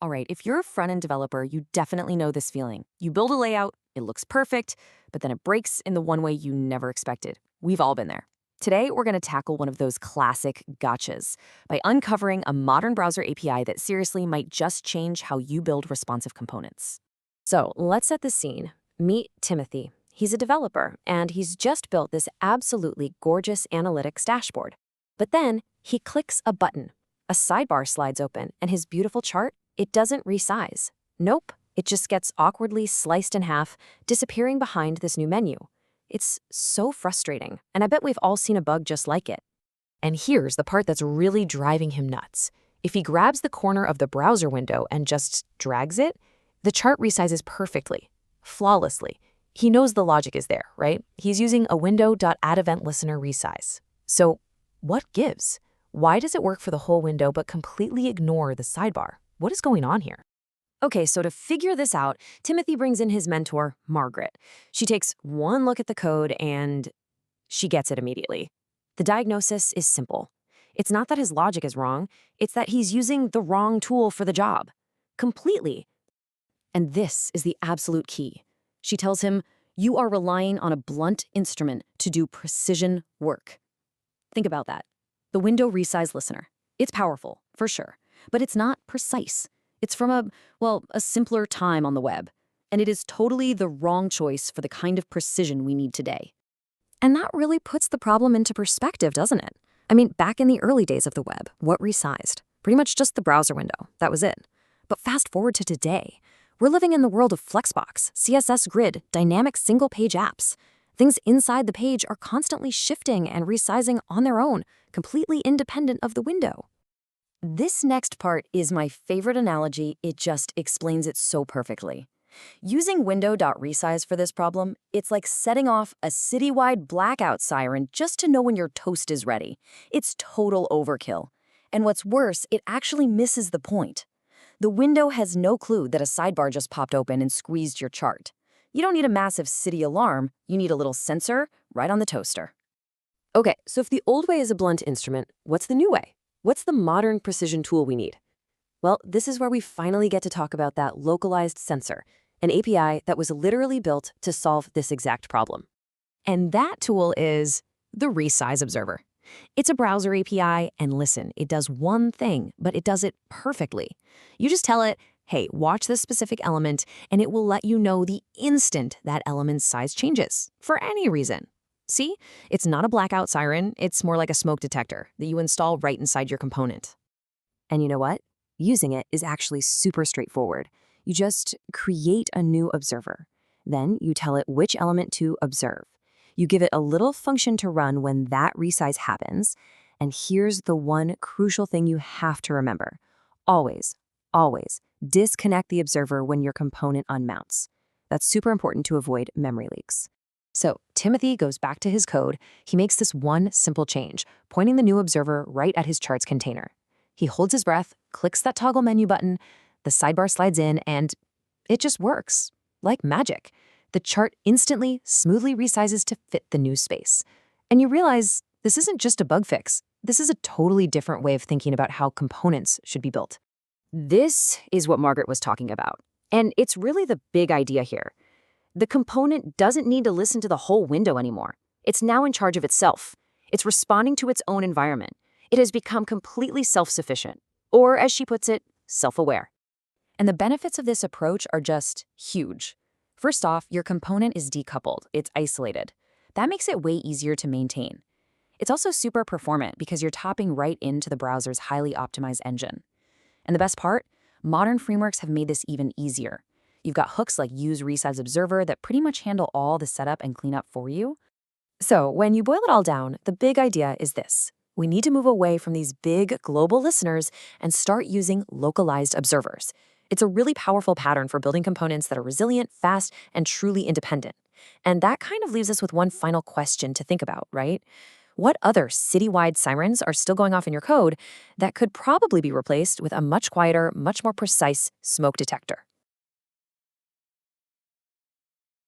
All right, if you're a front-end developer, you definitely know this feeling. You build a layout, it looks perfect, but then it breaks in the one way you never expected. We've all been there. Today, we're going to tackle one of those classic gotchas by uncovering a modern browser API that seriously might just change how you build responsive components. So let's set the scene. Meet Timothy. He's a developer, and he's just built this absolutely gorgeous analytics dashboard. But then he clicks a button. A sidebar slides open, and his beautiful chart, it doesn't resize. Nope, it just gets awkwardly sliced in half, disappearing behind this new menu. It's so frustrating, and I bet we've all seen a bug just like it. And here's the part that's really driving him nuts. If he grabs the corner of the browser window and just drags it, the chart resizes perfectly, flawlessly. He knows the logic is there, right? He's using a window.addEventListener resize. So what gives? Why does it work for the whole window but completely ignore the sidebar? What is going on here? Okay, so to figure this out, Timothy brings in his mentor, Margaret. She takes one look at the code and she gets it immediately. The diagnosis is simple. It's not that his logic is wrong, it's that he's using the wrong tool for the job. Completely. And this is the absolute key. She tells him, you are relying on a blunt instrument to do precision work. Think about that. The window resize listener. It's powerful, for sure, but it's not precise. It's from a simpler time on the web, and it is totally the wrong choice for the kind of precision we need today. And that really puts the problem into perspective, doesn't it? I mean, back in the early days of the web, what resized? Pretty much just the browser window. That was it. But fast forward to today. We're living in the world of Flexbox, CSS Grid, dynamic single-page apps. Things inside the page are constantly shifting and resizing on their own, completely independent of the window. This next part is my favorite analogy. It just explains it so perfectly. Using window.resize for this problem, it's like setting off a citywide blackout siren just to know when your toast is ready. It's total overkill. And what's worse, it actually misses the point. The window has no clue that a sidebar just popped open and squeezed your chart. You don't need a massive city alarm, you need a little sensor right on the toaster. Okay, so if the old way is a blunt instrument, what's the new way? What's the modern precision tool we need? Well, this is where we finally get to talk about that localized sensor, an API that was literally built to solve this exact problem. And that tool is the Resize Observer. It's a browser API, and listen, it does one thing, but it does it perfectly. You just tell it, hey, watch this specific element, and it will let you know the instant that element's size changes, for any reason. See? It's not a blackout siren, it's more like a smoke detector that you install right inside your component. And you know what? Using it is actually super straightforward. You just create a new observer. Then you tell it which element to observe. You give it a little function to run when that resize happens. And here's the one crucial thing you have to remember. Always, always disconnect the observer when your component unmounts. That's super important to avoid memory leaks. So Timothy goes back to his code. He makes this one simple change, pointing the new observer right at his charts container. He holds his breath, clicks that toggle menu button, the sidebar slides in, and it just works. Like magic. The chart instantly, smoothly resizes to fit the new space. And you realize this isn't just a bug fix. This is a totally different way of thinking about how components should be built. This is what Margaret was talking about. And it's really the big idea here. The component doesn't need to listen to the whole window anymore. It's now in charge of itself. It's responding to its own environment. It has become completely self-sufficient, or as she puts it, self-aware. And the benefits of this approach are just huge. First off, your component is decoupled. It's isolated. That makes it way easier to maintain. It's also super performant because you're tapping right into the browser's highly optimized engine. And the best part? Modern frameworks have made this even easier. You've got hooks like Use Resize Observer that pretty much handle all the setup and cleanup for you. So when you boil it all down, the big idea is this. We need to move away from these big global listeners and start using localized observers. It's a really powerful pattern for building components that are resilient, fast, and truly independent. And that kind of leaves us with one final question to think about, right? What other citywide sirens are still going off in your code that could probably be replaced with a much quieter, much more precise smoke detector?